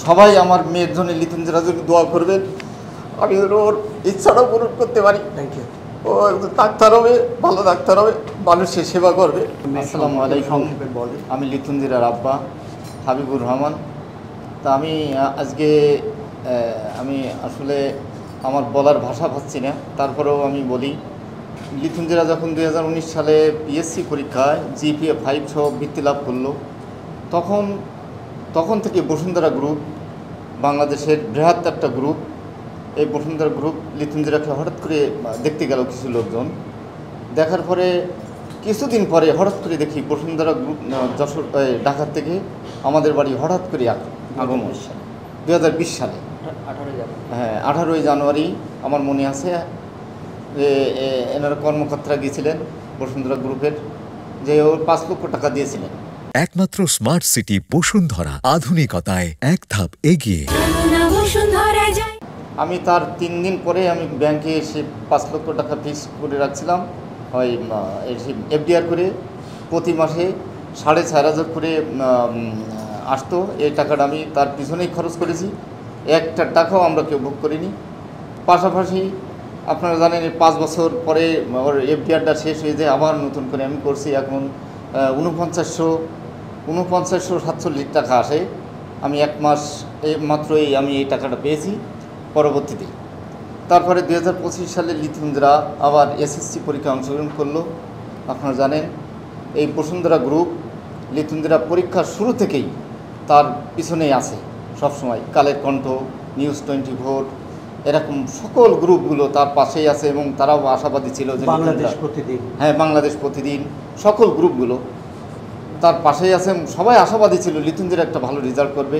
সবাই আমার মেয়ের জন্য লিথুনজিরার জন্য দোয়া করবেন। আমি ওর ইচ্ছাটাও পূরণ করতে পারি। Thank you. ও ডাক্তার হবে, ভালো ডাক্তার হবে, মানুষের সেবা করবে। আসসালামু আলাইকুম। আমি লিথুনজিরার আব্বা হাবিবুর রহমান। তা আমি আজকে আমি আসলে আমার বলার ভাষা পাচ্ছি না, তারপরেও আমি বলি, লিথুনজিরা যখন 2019 সালে পিএসসি পরীক্ষায় জিপিএ 5 সহ বৃত্তি লাভ করলো, তখন থেকে বসুন্ধরা গ্রুপ বাংলাদেশের বৃহৎ একটা গ্রুপ। এই বসুন্ধরা গ্রুপ লিথুনজিরাকে হঠাৎ করে দেখতে গেল কিছু লোকজন। দেখার পরে কিছুদিন পরে হঠাৎ করে দেখি বসুন্ধরা গ্রুপ যশোর ঢাকা থেকে আমাদের বাড়ি হঠাৎ করে আগমন 2020 সালে। হ্যাঁ, 18ই জানুয়ারি আমার মনে আছে। এনারা কর্মকর্তারা গিয়েছিলেন বসুন্ধরা গ্রুপের, যে ওর 5 লক্ষ টাকা দিয়েছিলেন। একমাত্র স্মার্ট সিটি বসুন্ধরা, আধুনিকতায় এক ধাপ এগিয়ে। আমি তার 3 দিন পরে আমি ব্যাংকে এসে 5 লক্ষ টাকা ফিক্স করে রাখছিলাম, ওই এফডিআর করে। প্রতি মাসে 4,500 করে আসতো। এই টাকাটা আমি তার পিছনেই খরচ করেছি, একটা টাকাও আমরা কেউ ভোগ করিনি। পাশাপাশি আপনারা জানেন 5 বছর পরে ওর এফডিআরটা শেষ হয়ে যায়, আবার নতুন করে আমি করছি। এখন 4947 টাকা আসে। আমি 1 মাস মাত্রই আমি এই টাকাটা পেয়েছি পরবর্তীতে। তারপরে 2025 সালে লিথুনজিরা আবার এসএসসি পরীক্ষায় অংশগ্রহণ করলো। আপনারা জানেন এই বসুন্ধরা গ্রুপ লিথুনজিরা পরীক্ষার শুরু থেকেই তার পিছনেই আছে সবসময়। কালের কণ্ঠ, নিউজ 24, এরকম সকল গ্রুপগুলো তার পাশেই আছে এবং তারাও আশাবাদী ছিল যে বাংলাদেশ প্রতিদিন, হ্যাঁ বাংলাদেশ প্রতিদিন, সকল গ্রুপগুলো তার পাশেই আছে। সবাই আশাবাদী ছিল লিথুনজিরা একটা ভালো রেজাল্ট করবে।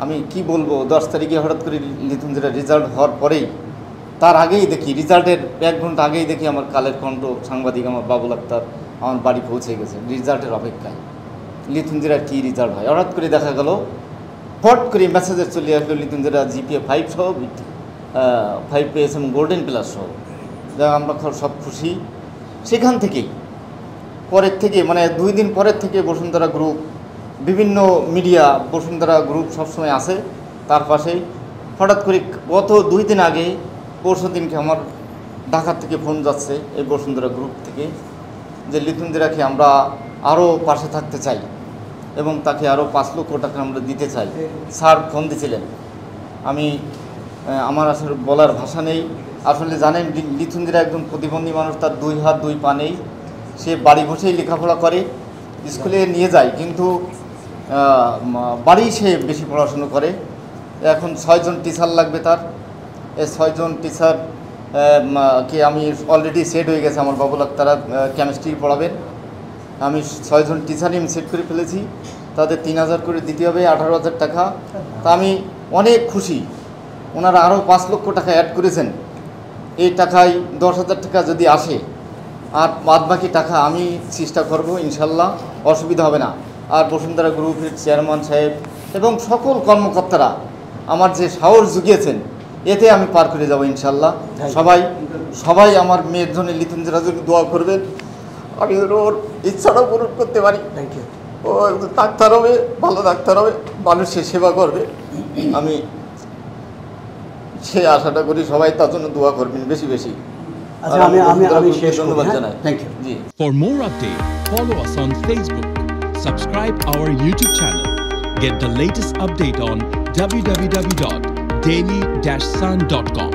আমি কি বলবো, 10 তারিখে হঠাৎ করে লিথুনজিরা রেজাল্ট হওয়ার পরেই, তার আগেই দেখি, রেজাল্টের 1 ঘন্টা আগেই দেখি আমার কালের কণ্ঠ সাংবাদিক আমার বাবুল আক্তার আমার বাড়ি পৌঁছে গেছে রেজাল্টের অপেক্ষায়। লিথুনজিরার কী রেজাল্ট হয়, হঠাৎ করে দেখা গেল, ফট করে মেসেজে চলে আসলো লিথুনজিরা জিপিএ 5 সহ 5 পেয়েছে এবং গোল্ডেন প্লাস সহ। যা আমরা সব খুশি। সেখান থেকেই পরের থেকে, মানে 2 দিন পরের থেকে বসুন্ধরা গ্রুপ, বিভিন্ন মিডিয়া বসুন্ধরা গ্রুপ সবসময় আসে তার পাশেই। হঠাৎ করে গত 2 দিন আগে, পরশু দিনকে আমার ঢাকা থেকে ফোন যাচ্ছে এই বসুন্ধরা গ্রুপ থেকে, যে লিথুনজিরাকে আমরা আরও পাশে থাকতে চাই এবং তাকে আরও 5 লক্ষ টাকা আমরা দিতে চাই। স্যার ফোন দিয়েছিলেন। আমার আসলে বলার ভাষা নেই। আসলে জানেন লিথুনজিরা একজন প্রতিবন্ধী মানুষ, তার 2 হাত 2 পা নেই। সে বাড়ি বসেই লেখাপড়া করে, স্কুলে নিয়ে যায়, কিন্তু বাড়ি সে বেশি পড়াশুনো করে। এখন 6 জন টিচার লাগবে তার। এই 6 জন টিচার কে আমি অলরেডি সেট হয়ে গেছে, আমার বাবুল আক্তারা কেমিস্ট্রি পড়াবেন। আমি 6 জন টিচারই আমি সেট করে ফেলেছি। তাদের 3000 করে দিতে হবে, 18,000 টাকা। তা আমি অনেক খুশি। ওনারা আরও 5 লক্ষ টাকা অ্যাড করেছেন। এই টাকায় 10,000 টাকা যদি আসে, আর বাদবাকি টাকা আমি চেষ্টা করব, ইনশাল্লাহ অসুবিধা হবে না। আর বসুন্ধরা গ্রুপের চেয়ারম্যান সাহেব এবং সকল কর্মকর্তারা আমার যে সাহস জুগিয়েছেন, এতে আমি পার করে যাব ইনশাল্লাহ। সবাই আমার মেয়ের জন্য লিথুনজিরার জন্য দোয়া করবেন। আমি ওর ইচ্ছাটাও পূরণ করতে পারি। Thank you. ও ডাক্তার হবে, ভালো ডাক্তার হবে, মানুষের সেবা করবে। আমি সে আশাটা করি সবাই তার জন্য দোয়া করবেন বেশি বেশি। আমি শেষ ধন্যবাদ জানাই। Thank you. জি। For more updates, follow us on Facebook, subscribe our YouTube channel, get the latest update on www.daily-sun.com.